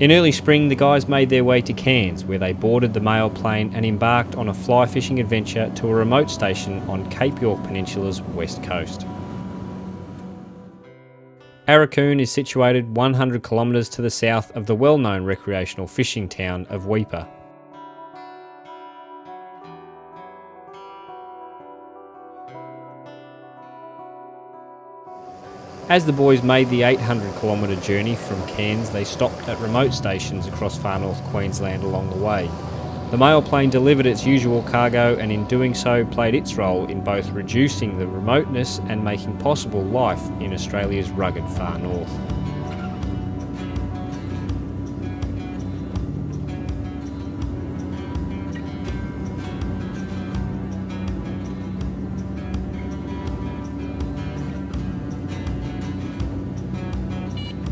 In early spring, the guys made their way to Cairns, where they boarded the mail plane and embarked on a fly fishing adventure to a remote station on Cape York Peninsula's west coast. LAGOON is situated 100 kilometres to the south of the well-known recreational fishing town of Weipa. As the boys made the 800-kilometre journey from Cairns, they stopped at remote stations across far north Queensland along the way. The mail plane delivered its usual cargo and in doing so played its role in both reducing the remoteness and making possible life in Australia's rugged far north.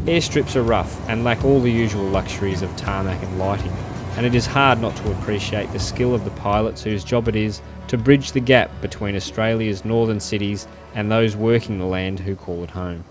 Airstrips are rough and lack all the usual luxuries of tarmac and lighting, and it is hard not to appreciate the skill of the pilots whose job it is to bridge the gap between Australia's northern cities and those working the land who call it home.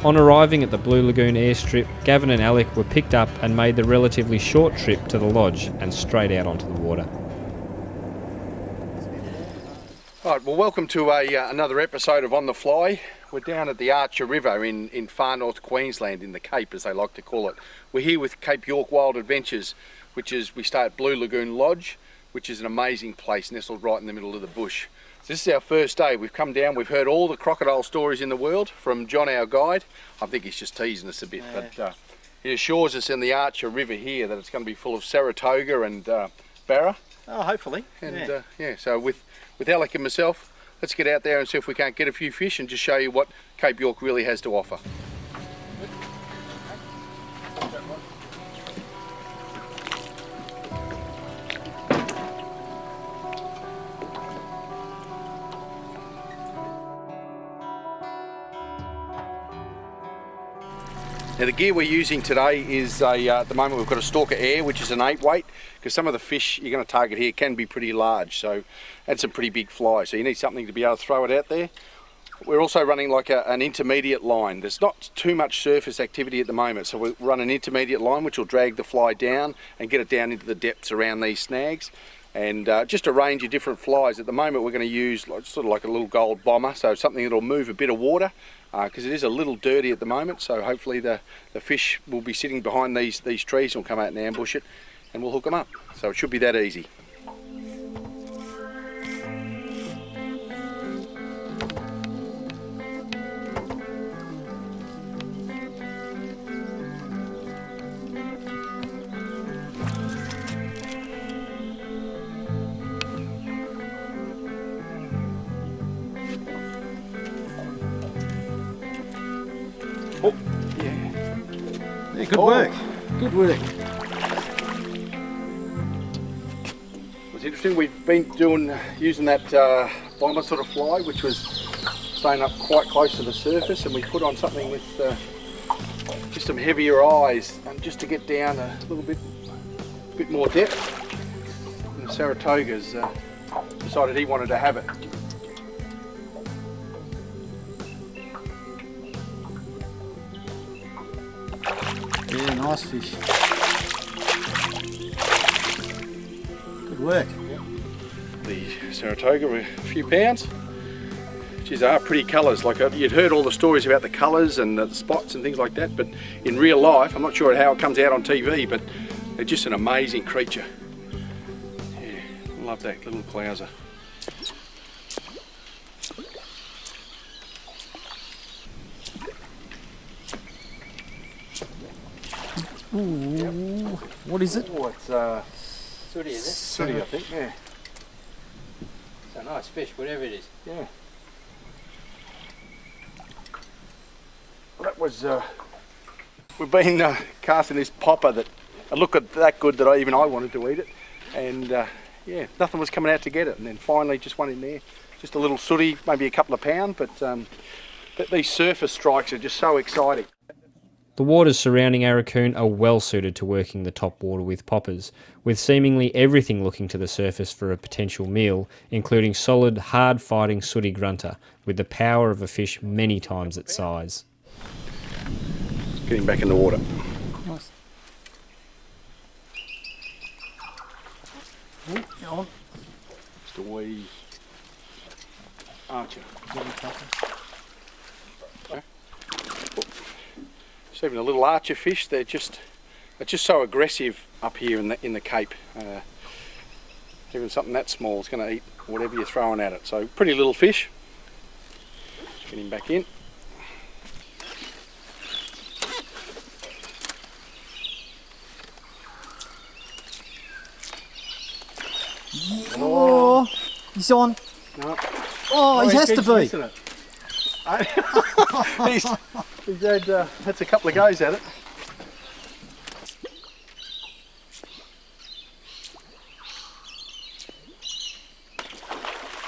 On arriving at the Blue Lagoon airstrip, Gavin and Alec were picked up and made the relatively short trip to the lodge and straight out onto the water. Right, well, welcome to another episode of On the Fly. We're down at the Archer River in far north Queensland, in the Cape as they like to call it. We're here with Cape York Wild Adventures, which is, we stay at Blue Lagoon Lodge, which is an amazing place nestled right in the middle of the bush. So this is our first day. We've come down, we've heard all the crocodile stories in the world from John, our guide. I think he's just teasing us a bit, but he assures us in the Archer River here that it's going to be full of Saratoga and barra. Oh, hopefully. And so with Alec and myself, let's get out there and see if we can't get a few fish and just show you what Cape York really has to offer. Now the gear we're using today is at the moment we've got a Stalker Air, which is an 8 weight, because some of the fish you're going to target here can be pretty large, so that's a pretty big fly, so you need something to be able to throw it out there. We're also running like an intermediate line. There's not too much surface activity at the moment, so we'll run an intermediate line which will drag the fly down and get it down into the depths around these snags. And just a range of different flies. At the moment we're going to use sort of like a little gold bomber, so something that'll move a bit of water, because it is a little dirty at the moment, so hopefully the fish will be sitting behind these trees and will come out and ambush it and we'll hook them up. So it should be that easy. Oh, yeah, good work. Good work. It's interesting, we've been using that bomber sort of fly, which was staying up quite close to the surface, and we put on something with just some heavier eyes, and just to get down a little bit more depth. And the Saratoga's decided he wanted to have it. Yeah, nice fish. Good work. The Saratoga were a few pounds. These are pretty colours. Like you'd heard all the stories about the colours and the spots and things like that, but in real life, I'm not sure how it comes out on TV, but they're just an amazing creature. Yeah, love that little clouser. Ooh, what is it? Oh, it's Sooty, is it? sooty, I think. Yeah. It's a nice fish, whatever it is. Yeah. That was. We've been casting this popper that it looked that good that even I wanted to eat it, and yeah, nothing was coming out to get it, and then finally just one in there, just a little sooty, maybe a couple of pound, but these surface strikes are just so exciting. The waters surrounding Arakoon are well suited to working the top water with poppers, with seemingly everything looking to the surface for a potential meal, including solid, hard-fighting sooty grunter, with the power of a fish many times its size. Get him back in the water. Nice. Oh, you're on. Just a wee archer. It's even a little archer fish. They're just so aggressive up here in the Cape. Even something that small is going to eat whatever you're throwing at it. So pretty little fish. Get him back in. Oh, he's on. No. Oh, he has to be. He's had that's a couple of goes at it.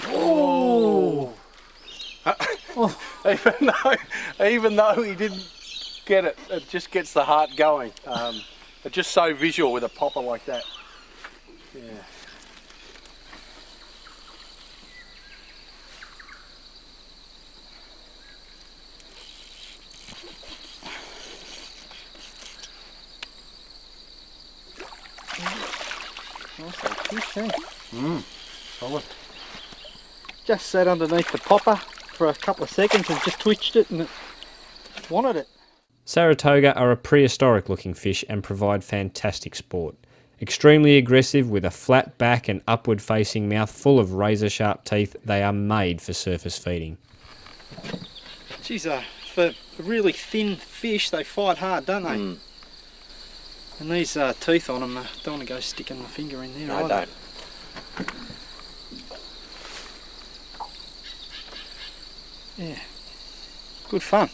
Oh. Even though he didn't get it, it just gets the heart going. It's just so visual with a popper like that. Yeah. Nice little fish, eh? Solid. Just sat underneath the popper for a couple of seconds and just twitched it and it wanted it. Saratoga are a prehistoric looking fish and provide fantastic sport. Extremely aggressive with a flat back and upward facing mouth full of razor sharp teeth, they are made for surface feeding. Geez, for a really thin fish, they fight hard, don't they? And these teeth on them, don't want to go sticking my finger in there. No, don't. Yeah, good fun.